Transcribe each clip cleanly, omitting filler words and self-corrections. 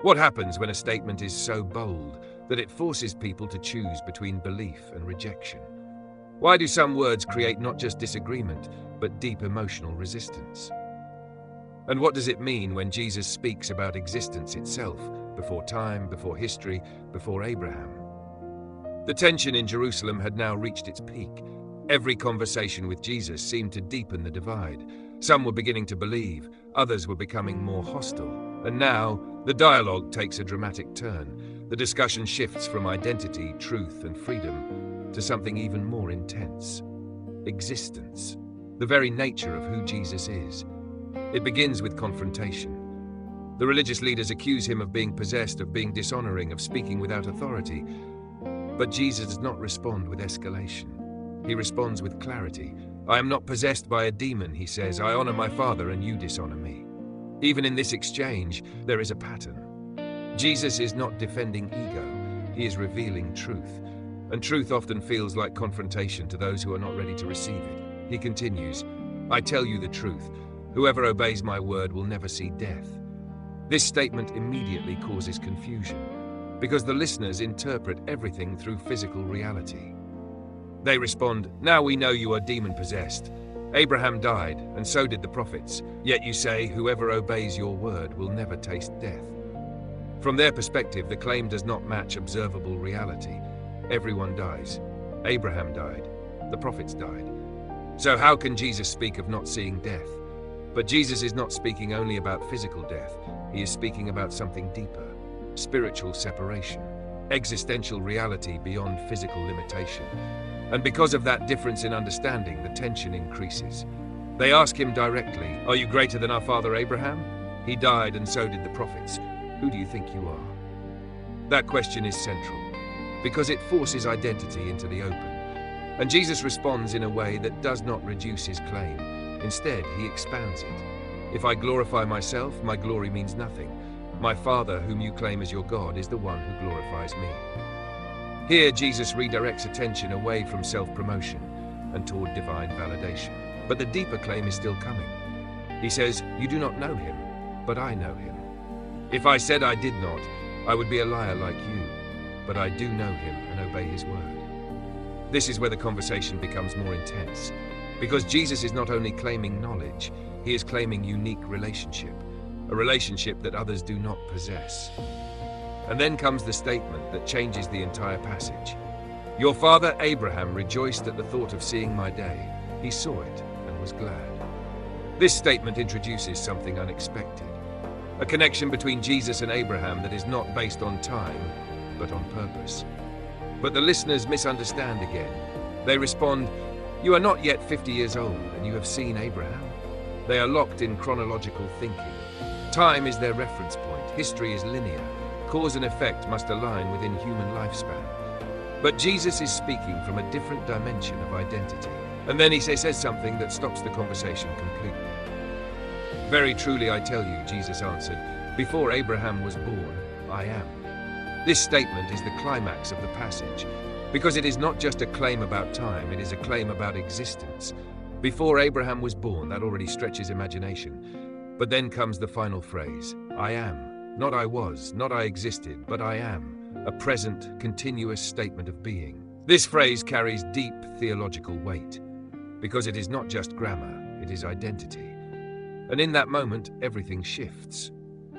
What happens when a statement is so bold that it forces people to choose between belief and rejection? Why do some words create not just disagreement, but deep emotional resistance? And what does it mean when Jesus speaks about existence itself, before time, before history, before Abraham? The tension in Jerusalem had now reached its peak. Every conversation with Jesus seemed to deepen the divide. Some were beginning to believe, others were becoming more hostile. And now, the dialogue takes a dramatic turn. The discussion shifts from identity, truth, and freedom to something even more intense: existence, the very nature of who Jesus is. It begins with confrontation. The religious leaders accuse him of being possessed, of being dishonoring, of speaking without authority. But Jesus does not respond with escalation. He responds with clarity. "I am not possessed by a demon," he says. "I honor my Father and you dishonor me." Even in this exchange, there is a pattern. Jesus is not defending ego, he is revealing truth. And truth often feels like confrontation to those who are not ready to receive it. He continues, "I tell you the truth, whoever obeys my word will never see death." This statement immediately causes confusion, because the listeners interpret everything through physical reality. They respond, "Now we know you are demon-possessed. Abraham died, and so did the prophets. Yet you say, whoever obeys your word will never taste death." From their perspective, the claim does not match observable reality. Everyone dies. Abraham died. The prophets died. So how can Jesus speak of not seeing death? But Jesus is not speaking only about physical death. He is speaking about something deeper: spiritual separation, existential reality beyond physical limitation. And because of that difference in understanding, the tension increases. They ask him directly, "Are you greater than our father Abraham? He died, and so did the prophets. Who do you think you are?" That question is central, because it forces identity into the open. And Jesus responds in a way that does not reduce his claim. Instead, he expands it. "If I glorify myself, my glory means nothing. My Father, whom you claim as your God, is the one who glorifies me." Here, Jesus redirects attention away from self-promotion and toward divine validation. But the deeper claim is still coming. He says, "You do not know him, but I know him. If I said I did not, I would be a liar like you, but I do know him and obey his word." This is where the conversation becomes more intense, because Jesus is not only claiming knowledge, he is claiming unique relationship, a relationship that others do not possess. And then comes the statement that changes the entire passage. "Your father Abraham rejoiced at the thought of seeing my day. He saw it and was glad." This statement introduces something unexpected, a connection between Jesus and Abraham that is not based on time, but on purpose. But the listeners misunderstand again. They respond, "You are not yet 50 years old, and you have seen Abraham." They are locked in chronological thinking. Time is their reference point. History is linear. Cause and effect must align within human lifespan. But Jesus is speaking from a different dimension of identity. And then he says something that stops the conversation completely. "Very truly I tell you," Jesus answered, "before Abraham was born, I am." This statement is the climax of the passage, because it is not just a claim about time, it is a claim about existence. Before Abraham was born, that already stretches imagination. But then comes the final phrase, "I am." Not I was, not I existed, but I am, a present, continuous statement of being. This phrase carries deep theological weight, because it is not just grammar, it is identity. And in that moment, everything shifts.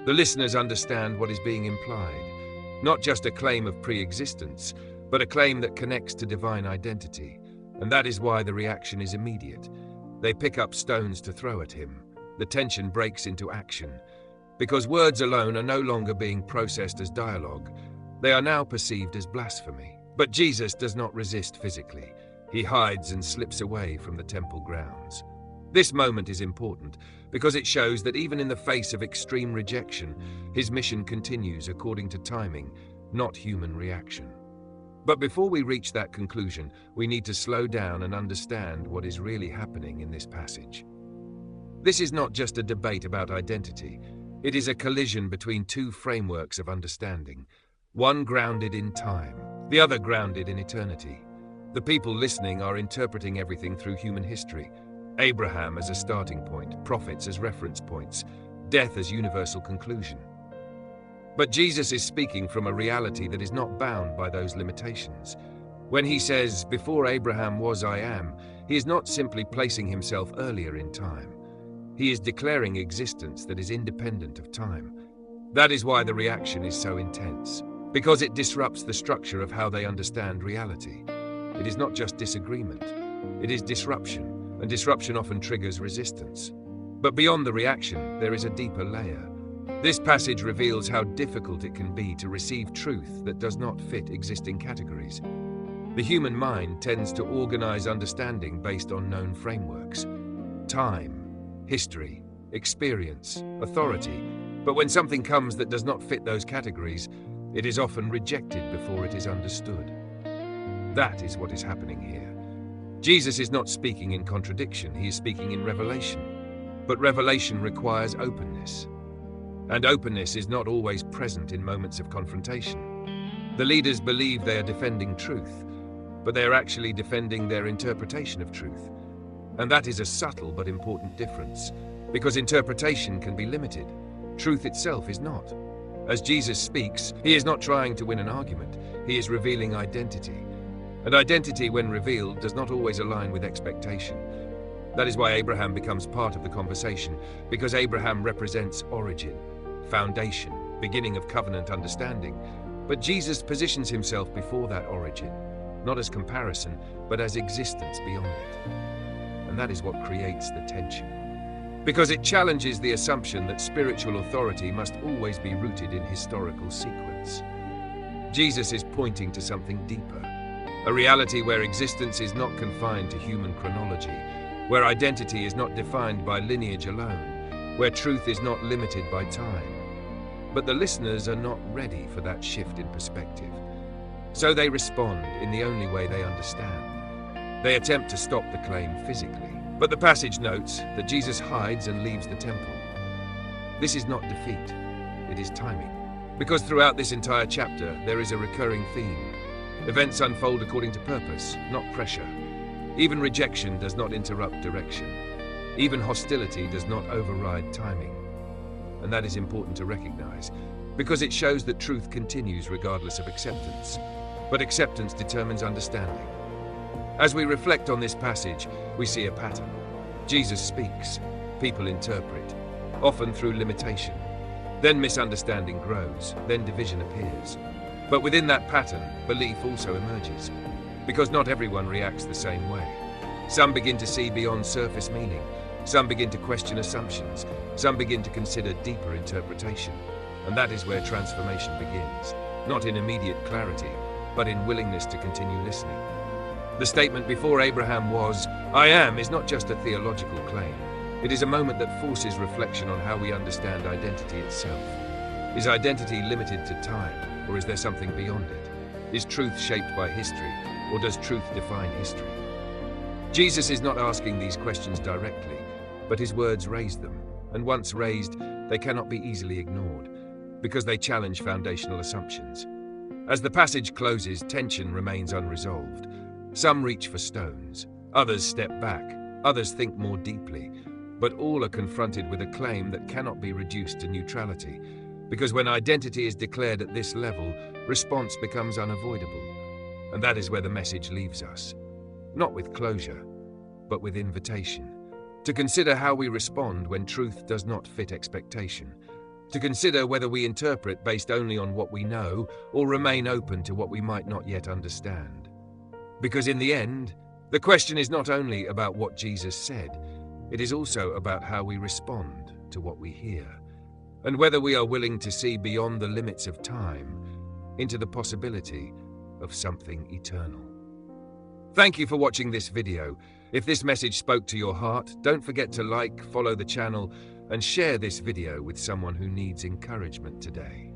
The listeners understand what is being implied, not just a claim of pre-existence, but a claim that connects to divine identity. And that is why the reaction is immediate. They pick up stones to throw at him. The tension breaks into action. Because words alone are no longer being processed as dialogue, they are now perceived as blasphemy. But Jesus does not resist physically. He hides and slips away from the temple grounds. This moment is important because it shows that even in the face of extreme rejection, his mission continues according to timing, not human reaction. But before we reach that conclusion, we need to slow down and understand what is really happening in this passage. This is not just a debate about identity. It is a collision between two frameworks of understanding, one grounded in time, the other grounded in eternity. The people listening are interpreting everything through human history, Abraham as a starting point, prophets as reference points, death as universal conclusion. But Jesus is speaking from a reality that is not bound by those limitations. When he says, "Before Abraham was, I am," he is not simply placing himself earlier in time. He is declaring existence that is independent of time. That is why the reaction is so intense, because it disrupts the structure of how they understand reality. It is not just disagreement, it is disruption, and disruption often triggers resistance. But beyond the reaction, there is a deeper layer. This passage reveals how difficult it can be to receive truth that does not fit existing categories. The human mind tends to organize understanding based on known frameworks: time, history, experience, authority. But when something comes that does not fit those categories, it is often rejected before it is understood. That is what is happening here. Jesus is not speaking in contradiction, he is speaking in revelation. But revelation requires openness. And openness is not always present in moments of confrontation. The leaders believe they are defending truth, but they are actually defending their interpretation of truth. And that is a subtle but important difference, because interpretation can be limited. Truth itself is not. As Jesus speaks, he is not trying to win an argument, he is revealing identity. And identity, when revealed, does not always align with expectation. That is why Abraham becomes part of the conversation, because Abraham represents origin, foundation, beginning of covenant understanding. But Jesus positions himself before that origin, not as comparison, but as existence beyond it. And that is what creates the tension. Because it challenges the assumption that spiritual authority must always be rooted in historical sequence. Jesus is pointing to something deeper, a reality where existence is not confined to human chronology, where identity is not defined by lineage alone, where truth is not limited by time. But the listeners are not ready for that shift in perspective. So they respond in the only way they understand. They attempt to stop the claim physically. But the passage notes that Jesus hides and leaves the temple. This is not defeat, it is timing. Because throughout this entire chapter, there is a recurring theme. Events unfold according to purpose, not pressure. Even rejection does not interrupt direction. Even hostility does not override timing. And that is important to recognize, because it shows that truth continues regardless of acceptance. But acceptance determines understanding. As we reflect on this passage, we see a pattern. Jesus speaks, people interpret, often through limitation. Then misunderstanding grows, then division appears. But within that pattern, belief also emerges, because not everyone reacts the same way. Some begin to see beyond surface meaning, some begin to question assumptions, some begin to consider deeper interpretation. And that is where transformation begins, not in immediate clarity, but in willingness to continue listening. The statement "before Abraham was, I am" is not just a theological claim. It is a moment that forces reflection on how we understand identity itself. Is identity limited to time, or is there something beyond it? Is truth shaped by history, or does truth define history? Jesus is not asking these questions directly, but his words raise them, and once raised, they cannot be easily ignored, because they challenge foundational assumptions. As the passage closes, tension remains unresolved. Some reach for stones, others step back, others think more deeply, but all are confronted with a claim that cannot be reduced to neutrality, because when identity is declared at this level, response becomes unavoidable. And that is where the message leaves us, not with closure, but with invitation, to consider how we respond when truth does not fit expectation, to consider whether we interpret based only on what we know or remain open to what we might not yet understand. Because in the end, the question is not only about what Jesus said, it is also about how we respond to what we hear, and whether we are willing to see beyond the limits of time into the possibility of something eternal. Thank you for watching this video. If this message spoke to your heart, don't forget to like, follow the channel, and share this video with someone who needs encouragement today.